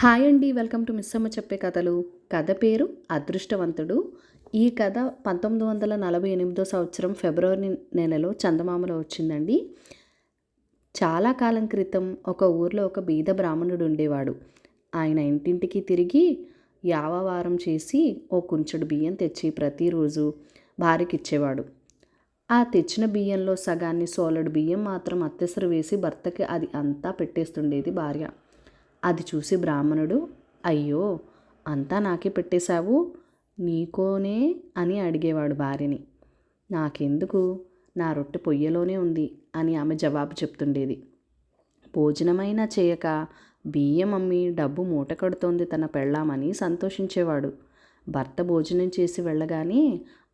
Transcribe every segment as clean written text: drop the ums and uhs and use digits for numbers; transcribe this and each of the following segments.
Hi అండి. Welcome to Missamma చెప్పే కథలు. కథ పేరు అదృష్టవంతుడు. ఈ కథ 1948 సంవత్సరం ఫిబ్రవరి నెలలో చందమామలో వచ్చిందండి. చాలా కాలం క్రితం ఒక ఊర్లో ఒక బీద బ్రాహ్మణుడు ఉండేవాడు. ఆయన ఇంటింటికి తిరిగి యావవారం చేసి ఓ కుంచెడు బియ్యం తెచ్చి ప్రతిరోజు భార్యకిచ్చేవాడు. ఆ తెచ్చిన బియ్యంలో సగాన్ని సోలెడు బియ్యం మాత్రం అత్తెసరు వేసి భర్తకి అది అంతా పెట్టేస్తుండేది భార్య. అది చూసి బ్రాహ్మణుడు, అయ్యో, అంతా నాకే పెట్టేశావు, నీకోనే అని అడిగేవాడు భార్యని. నాకెందుకు, నా రొట్టె పొయ్యలోనే ఉంది అని ఆమె జవాబు చెప్తుండేది. భోజనమైనా చేయక బియ్యం అమ్మి డబ్బు మూట కడుతోంది తన పెళ్ళామని సంతోషించేవాడు. భర్త భోజనం చేసి వెళ్ళగానే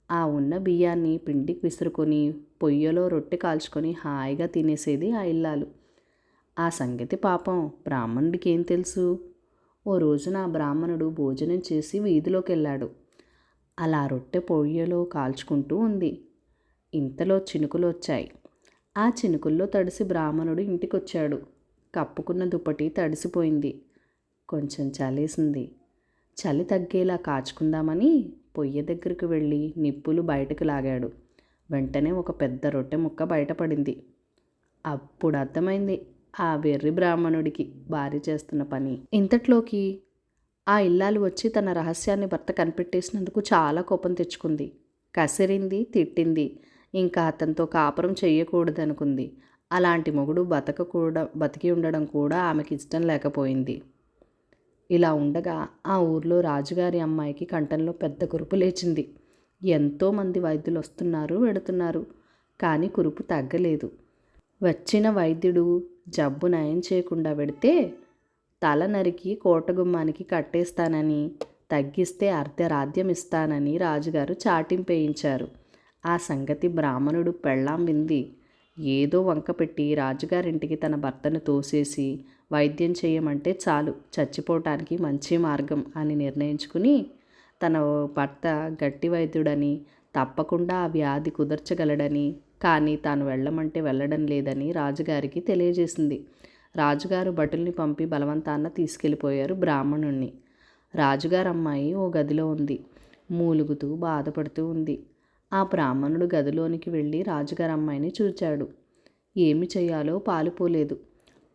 ఆ ఉన్న బియ్యాన్ని పిండికి విసురుకొని పొయ్యలో రొట్టె కాల్చుకొని హాయిగా తినేసేది ఆ ఇల్లాలు. ఆ సంగతి పాపం బ్రాహ్మణుడికి ఏం తెలుసు. ఓ రోజున ఆ బ్రాహ్మణుడు భోజనం చేసి వీధిలోకి వెళ్ళాడు. అలా రొట్టె పొయ్యలో కాల్చుకుంటూ ఉంది. ఇంతలో చినుకులు వచ్చాయి. ఆ చినుకుల్లో తడిసి బ్రాహ్మణుడు ఇంటికొచ్చాడు. కప్పుకున్న దుప్పటి తడిసిపోయింది. కొంచెం చలేసింది. చలి తగ్గేలా కాచుకుందామని పొయ్య దగ్గరికి వెళ్ళి నిప్పులు బయటకు లాగాడు. వెంటనే ఒక పెద్ద రొట్టె ముక్క బయటపడింది. అప్పుడు అర్థమైంది ఆ వెర్రి బ్రాహ్మణుడికి భార్య చేస్తున్న పని. ఇంతట్లోకి ఆ ఇల్లాలు వచ్చి తన రహస్యాన్ని భర్త కనిపెట్టేసినందుకు చాలా కోపం తెచ్చుకుంది. కసిరింది, తిట్టింది. ఇంకా అతనితో కాపురం చెయ్యకూడదనుకుంది. అలాంటి మొగుడు బతికి ఉండడం కూడా ఆమెకి ఇష్టం లేకపోయింది. ఇలా ఉండగా ఆ ఊర్లో రాజుగారి అమ్మాయికి కంఠంలో పెద్ద కురుపు లేచింది. ఎంతోమంది వైద్యులు వస్తున్నారు, వెడుతున్నారు, కానీ కురుపు తగ్గలేదు. వచ్చిన వైద్యుడు జబ్బు నయం చేయకుండా పెడితే తల నరికి కోటగుమ్మానికి కట్టేస్తానని, తగ్గిస్తే అర్ధరాజ్యం ఇస్తానని రాజుగారు చాటింపేయించారు. ఆ సంగతి బ్రాహ్మణుడు పెళ్ళాం వింది. ఏదో వంక పెట్టి రాజుగారింటికి తన భర్తను తోసేసి వైద్యం చేయమంటే చాలు, చచ్చిపోవటానికి మంచి మార్గం అని నిర్ణయించుకుని తన భర్త గట్టి వైద్యుడని, తప్పకుండా ఆ వ్యాధి కుదర్చగలడని, కానీ తాను వెళ్ళమంటే వెళ్ళడం లేదని రాజుగారికి తెలియజేసింది. రాజుగారు భటుల్ని పంపి బలవంతాన తీసుకెళ్ళిపోయారు బ్రాహ్మణుణ్ణి. రాజుగారు అమ్మాయి ఓ గదిలో ఉంది. మూలుగుతూ బాధపడుతూ ఉంది. ఆ బ్రాహ్మణుడు గదిలోనికి వెళ్ళి రాజుగారి అమ్మాయిని చూచాడు. ఏమి చేయాలో పాలుపోలేదు.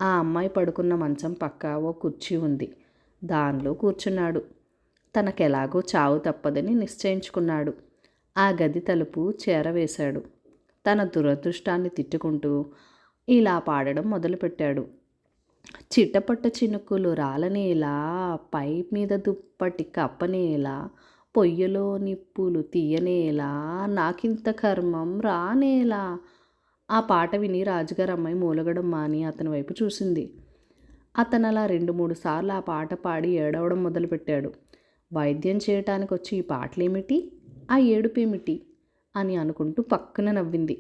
ఆ అమ్మాయి పడుకున్న మంచం పక్క ఓ కుర్చీ ఉంది. దానిలో కూర్చున్నాడు. తనకెలాగో చావు తప్పదని నిశ్చయించుకున్నాడు. ఆ గది తలుపు చేరవేశాడు. తన దురదృష్టాన్ని తిట్టుకుంటూ ఇలా పాడడం మొదలుపెట్టాడు. చిట్టపట్ట చినుకులు రాలనేలా, పై మీద దుప్పటి కప్పనేలా, పొయ్యలో నిప్పులు తీయనేలా, నాకింత కర్మం రానేలా. ఆ పాట విని రాజుగారు అమ్మాయి మూలగడం మాని అతని వైపు చూసింది. అతను అలా 2-3 సార్లు ఆ పాట పాడి ఏడవడం మొదలుపెట్టాడు. వైద్యం చేయటానికి వచ్చి ఈ పాటలేమిటి, ఆ ఏడుపేమిటి అని అనుకుంటూ పక్కన నవ్వింది.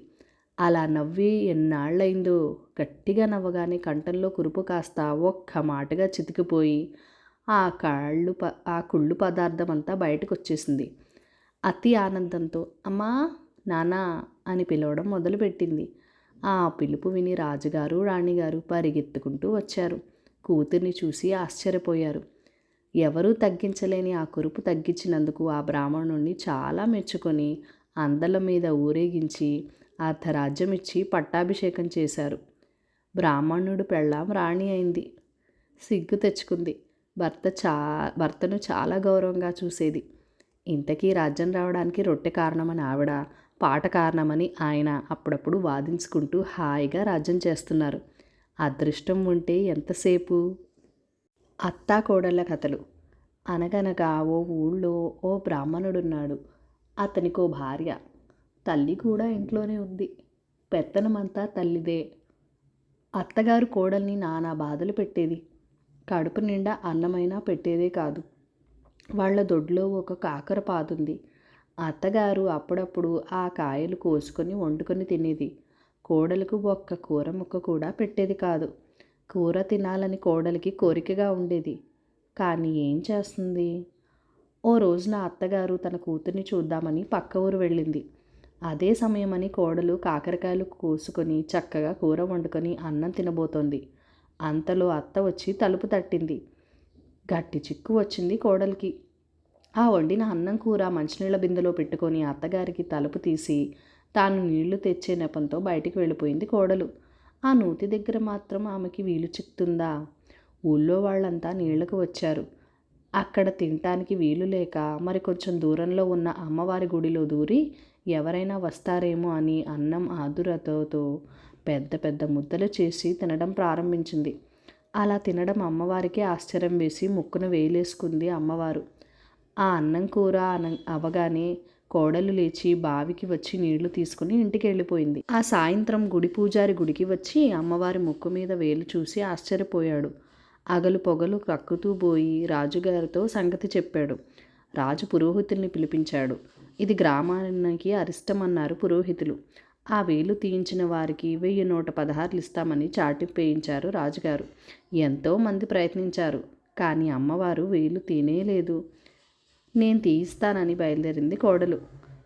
అలా నవ్వి ఎన్నాళ్ళైందో. గట్టిగా నవ్వగానే కంఠంలో కురుపు కాస్త ఒక్క మాటగా చితికిపోయి ఆ కుళ్ళు పదార్థం అంతా బయటకు వచ్చేసింది. అతి ఆనందంతో అమ్మా, నానా అని పిలవడం మొదలుపెట్టింది. ఆ పిలుపు విని రాజుగారు, రాణిగారు పరిగెత్తుకుంటూ వచ్చారు. కూతుర్ని చూసి ఆశ్చర్యపోయారు. ఎవరూ తగ్గించలేని ఆ కురుపు తగ్గించినందుకు ఆ బ్రాహ్మణుణ్ణి చాలా మెచ్చుకొని అందల మీద ఊరేగించి అర్ధరాజ్యం ఇచ్చి పట్టాభిషేకం చేశారు. బ్రాహ్మణుడు పెళ్ళాం రాణి అయింది. సిగ్గు తెచ్చుకుంది. భర్తను చాలా గౌరవంగా చూసేది. ఇంతకీ రాజ్యం రావడానికి రొట్టె కారణమని ఆవిడ, పాట కారణమని ఆయన అప్పుడప్పుడు వాదించుకుంటూ హాయిగా రాజ్యం చేస్తున్నారు. అదృష్టం ఉంటే ఎంతసేపు. అత్తా కోడళ్ళ కథలు. అనగనగా ఓ ఊళ్ళో ఓ బ్రాహ్మణుడున్నాడు. అతనికో భార్య. తల్లి కూడా ఇంట్లోనే ఉంది. పెత్తనమంతా తల్లిదే. అత్తగారు కోడల్ని నానా బాధలు పెట్టేది. కడుపు నిండా అన్నమైనా పెట్టేదే కాదు. వాళ్ళ దొడ్లో ఒక కాకర పాదుంది. అత్తగారు అప్పుడప్పుడు ఆ కాయలు కోసుకొని వండుకొని తినేది. కోడలకు ఒక్క కూర ముక్క కూడా పెట్టేది కాదు. కూర తినాలని కోడలికి కోరికగా ఉండేది. కానీ ఏం చేస్తుంది. ఓ రోజున అత్తగారు తన కూతుర్ని చూద్దామని పక్క ఊరు వెళ్ళింది. అదే సమయమని కోడలు కాకరకాయలు కోసుకొని చక్కగా కూర వండుకొని అన్నం తినబోతోంది. అంతలో అత్త వచ్చి తలుపు తట్టింది. గట్టి చిక్కు వచ్చింది కోడలికి. ఆ వండిన అన్నం కూర మంచినీళ్ళ బిందెలో పెట్టుకొని అత్తగారికి తలుపు తీసి తాను నీళ్లు తెచ్చే నెపంతో బయటికి వెళ్ళిపోయింది కోడలు. ఆ నూతి దగ్గర మాత్రం ఆమెకి వీలు చిక్తుందా? ఊళ్ళో వాళ్ళంతా నీళ్లకు వచ్చారు. అక్కడ తినటానికి వీలు లేక మరి కొంచెం దూరంలో ఉన్న అమ్మవారి గుడిలో దూరి ఎవరైనా వస్తారేమో అని అన్నం ఆదురతతో పెద్ద పెద్ద ముద్దలు చేసి తినడం ప్రారంభించింది. అలా తినడం అమ్మవారికి ఆశ్చర్యం వేసి ముక్కున వేలేసుకుంది అమ్మవారు. ఆ అన్నం కూర అవగానే కోడలు లేచి బావికి వచ్చి నీళ్లు తీసుకుని ఇంటికి వెళ్ళిపోయింది. ఆ సాయంత్రం గుడి పూజారి గుడికి వచ్చి అమ్మవారి ముక్కు మీద వేలు చూసి ఆశ్చర్యపోయాడు. అగలు పొగలు కక్కుతూ పోయి రాజుగారితో సంగతి చెప్పాడు. రాజు పురోహితుల్ని పిలిపించాడు. ఇది గ్రామానికి అరిష్టమన్నారు పురోహితులు. ఆ వేలు తీయించిన వారికి 1116 ఇస్తామని చాటింపేయించారు రాజుగారు. ఎంతోమంది ప్రయత్నించారు, కానీ అమ్మవారు వేలు తీనేలేదు. నేను తీయిస్తానని బయలుదేరింది కోడలు.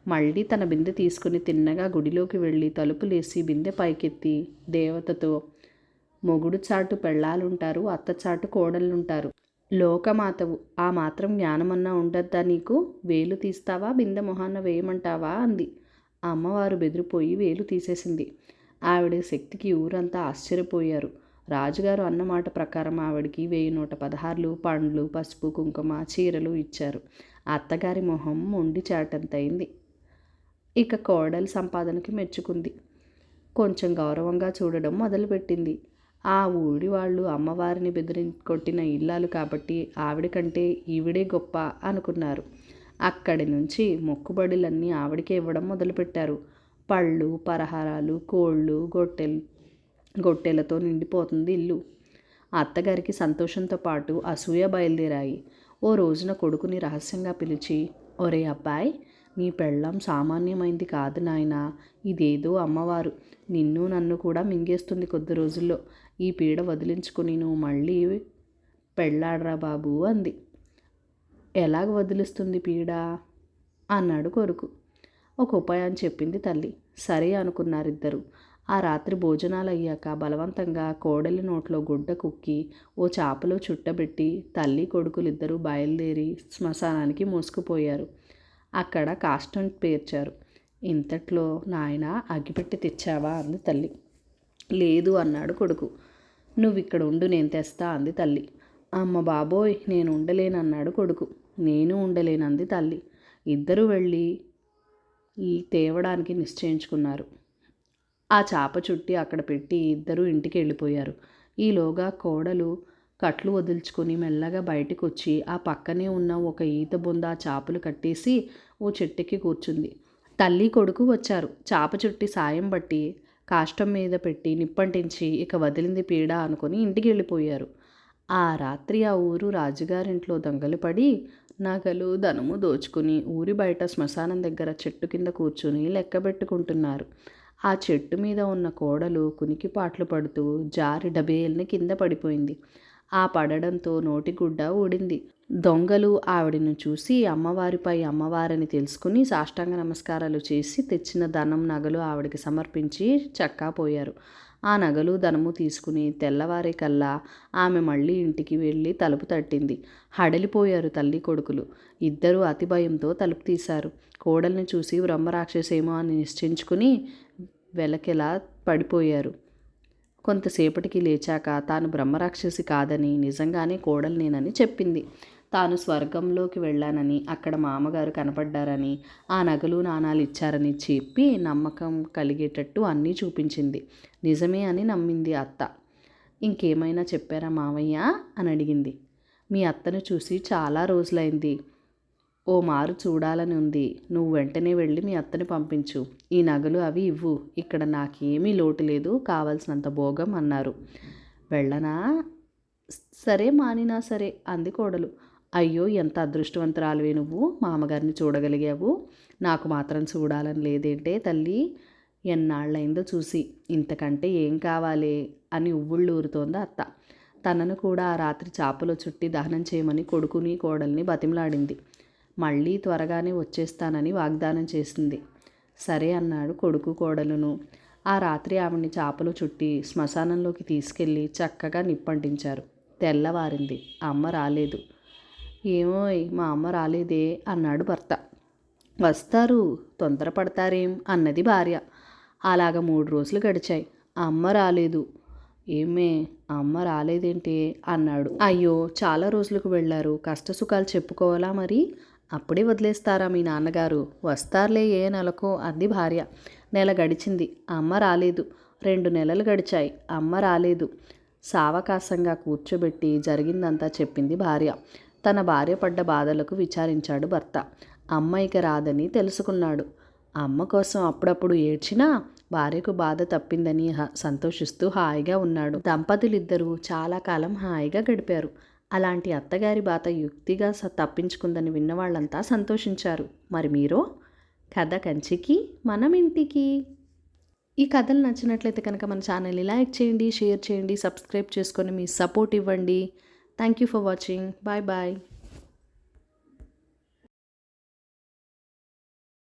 మళ్ళీ తన బిందె తీసుకుని తిన్నగా గుడిలోకి వెళ్ళి తలుపులేసి బిందె పైకెత్తి దేవతతో, మొగుడు చాటు పెళ్ళాలుంటారు, అత్త చాటు కోడళ్ళుంటారు. లోకమాతవు, ఆ మాత్రం జ్ఞానమన్నా ఉండద్దా నీకు? వేలు తీస్తావా, బిందె మొహాన్న వేయమంటావా అంది. అమ్మవారు బెదిరిపోయి వేలు తీసేసింది. ఆవిడ శక్తికి ఊరంతా ఆశ్చర్యపోయారు. రాజుగారు అన్నమాట ప్రకారం ఆవిడికి 1116 పండ్లు, పసుపు, కుంకుమ, చీరలు ఇచ్చారు. అత్తగారి మొహం మొండి చాటంతయింది. ఇక కోడలి సంపాదనకి మెచ్చుకుంది. కొంచెం గౌరవంగా చూడడం మొదలుపెట్టింది. ఆ ఊరి వాళ్ళు అమ్మవారిని కొట్టిన ఇల్లాలు కాబట్టి ఆవిడ కంటే ఈవిడే గొప్ప అనుకున్నారు. అక్కడి నుంచి మొక్కుబడులన్నీ ఆవిడకే ఇవ్వడం మొదలుపెట్టారు. పళ్ళు, పలహారాలు, కోళ్ళు, గొట్టెలతో నిండిపోతుంది ఇల్లు. అత్తగారికి సంతోషంతో పాటు అసూయ బయలుదేరాయి. ఓ రోజున కొడుకుని రహస్యంగా పిలిచి, ఒరే అబ్బాయి, నీ పెళ్ళాం సామాన్యమైంది కాదు నాయనా. ఇదేదో అమ్మవారు నిన్ను నన్ను కూడా మింగేస్తుంది కొద్ది రోజుల్లో. ఈ పీడ వదిలించుకుని నువ్వు మళ్ళీ పెళ్ళాడరా బాబు అంది. ఎలాగ వదిలిస్తుంది పీడ అన్నాడు కొడుకు. ఒక ఉపాయం చెప్పింది తల్లి. సరే అనుకున్నారిద్దరు. ఆ రాత్రి భోజనాలు అయ్యాక బలవంతంగా కోడలి నోట్లో గుడ్డ కుక్కి ఓ చాపలో చుట్టబెట్టి తల్లి కొడుకులిద్దరూ బయలుదేరి శ్మశానానికి మోసుకుపోయారు. అక్కడ కాష్టం పేర్చారు. ఇంతట్లో నాయన అగ్గిపెట్టి తెచ్చావా అంది తల్లి. లేదు అన్నాడు కొడుకు. నువ్విక్కడ ఉండు, నేను తెస్తా అంది తల్లి. అమ్మ బాబోయ్, నేను ఉండలేనన్నాడు కొడుకు. నేను ఉండలేనంది తల్లి. ఇద్దరూ వెళ్ళి తేవడానికి నిశ్చయించుకున్నారు. ఆ చాప చుట్టి అక్కడ పెట్టి ఇద్దరూ ఇంటికి వెళ్ళిపోయారు. ఈలోగా కోడలు కట్లు వదుల్చుకొని మెల్లగా బయటకు వచ్చి ఆ పక్కనే ఉన్న ఒక ఈత బొంద చాపలు కట్టేసి ఓ చెట్టుకి కూర్చుంది. తల్లి కొడుకు వచ్చారు. చాప చుట్టి సాయం బట్టి కాష్టం మీద పెట్టి నిప్పంటించి ఇక వదిలింది పీడ అనుకుని ఇంటికి వెళ్ళిపోయారు. ఆ రాత్రి ఆ ఊరు రాజుగారింట్లో దొంగలు పడి నగలు ధనము దోచుకుని ఊరి బయట శ్మశానం దగ్గర చెట్టు కింద కూర్చుని లెక్కబెట్టుకుంటున్నారు. ఆ చెట్టు మీద ఉన్న కోడలు కునికిపాట్లు పడుతూ జారి డబేల్ని కింద పడిపోయింది. ఆ పడడంతో నోటిగుడ్డ ఊడింది. దొంగలు ఆవిడను చూసి అమ్మవారిపై అమ్మవారని తెలుసుకుని సాష్టాంగ నమస్కారాలు చేసి తెచ్చిన ధనం నగలు ఆవిడకి సమర్పించి చక్కాపోయారు. ఆ నగలు ధనము తీసుకుని తెల్లవారే కల్లా ఆమె మళ్ళీ ఇంటికి వెళ్ళి తలుపు తట్టింది. హడలిపోయారు తల్లి కొడుకులు. ఇద్దరూ అతి భయంతో తలుపు తీశారు. కోడల్ని చూసి బ్రహ్మరాక్షసేమో అని నిశ్చయించుకుని వెలకెలా పడిపోయారు. కొంతసేపటికి లేచాక తాను బ్రహ్మరాక్షసి కాదని, నిజంగానే కోడలినేనని చెప్పింది. తాను స్వర్గంలోకి వెళ్ళానని, అక్కడ మామగారు కనపడ్డారని, ఆ నగలు నాణాలు ఇచ్చారని చెప్పి నమ్మకం కలిగేటట్టు అన్నీ చూపించింది. నిజమే అని నమ్మింది అత్త. ఇంకేమైనా చెప్పారా మావయ్య అని అడిగింది. మీ అత్తను చూసి చాలా రోజులైంది. ఓ మారు చూడాలని ఉంది. నువ్వు వెంటనే వెళ్ళి మీ అత్తని పంపించు. ఈ నగలు అవి ఇవ్వు. ఇక్కడ నాకేమీ లోటు లేదు, కావలసినంత భోగం అన్నారు. వెళ్ళనా? సరే మానినా సరే అంది కోడలు. అయ్యో, ఎంత అదృష్టవంతురాలివే నువ్వు, మామగారిని చూడగలిగావు. నాకు మాత్రం చూడాలని లేదేంటే తల్లి? ఎన్నాళ్ళైందో చూసి, ఇంతకంటే ఏం కావాలి అని ఉవ్వుళ్ళూరుతోంది అత్త. తనను కూడా ఆ రాత్రి చాపలో చుట్టి దహనం చేయమని కొడుకుని కోడల్ని బతిమలాడింది. మళ్ళీ త్వరగానే వచ్చేస్తానని వాగ్దానం చేసింది. సరే అన్నాడు కొడుకు కోడలును. ఆ రాత్రి ఆవిడ్ని చాపలో చుట్టి శ్మశానంలోకి తీసుకెళ్ళి చక్కగా నిప్పంటించారు. తెల్లవారింది. అమ్మ రాలేదు. ఏమోయ్ మా అమ్మ రాలేదే అన్నాడు భర్త. వస్తారు, తొందరపడతారేం అన్నది భార్య. అలాగ 3 రోజులు గడిచాయి. అమ్మ రాలేదు. ఏమే అమ్మ రాలేదేంటే అన్నాడు. అయ్యో చాలా రోజులకు వెళ్ళారు, కష్టసుఖాలు చెప్పుకోవాలా మరి? అప్పుడే వదిలేస్తారా మీ నాన్నగారు? వస్తారులే ఏ నెలకో అంది భార్య. నెల గడిచింది, అమ్మ రాలేదు. 2 నెలలు గడిచాయి, అమ్మ రాలేదు. సావకాశంగా కూర్చోబెట్టి జరిగిందంతా చెప్పింది భార్య. తన భార్య పడ్డ బాధలకు విచారించాడు భర్త. అమ్మ ఇక రాదని తెలుసుకున్నాడు. అమ్మ కోసం అప్పుడప్పుడు ఏడ్చినా భార్యకు బాధ తప్పిందని సంతోషిస్తూ హాయిగా ఉన్నాడు. దంపతులిద్దరూ చాలా కాలం హాయిగా గడిపారు. అలాంటి అత్తగారి బాధ యుక్తిగా తప్పించుకుందని విన్నవాళ్ళంతా సంతోషించారు. మరి మీరో? కథ కంచికి మనం ఇంటికి. ఈ కథలు నచ్చినట్లయితే కనుక మన ఛానల్ని లైక్ చేయండి, షేర్ చేయండి, సబ్స్క్రైబ్ చేసుకొని మీ సపోర్ట్ ఇవ్వండి. Thank you for watching. Bye bye.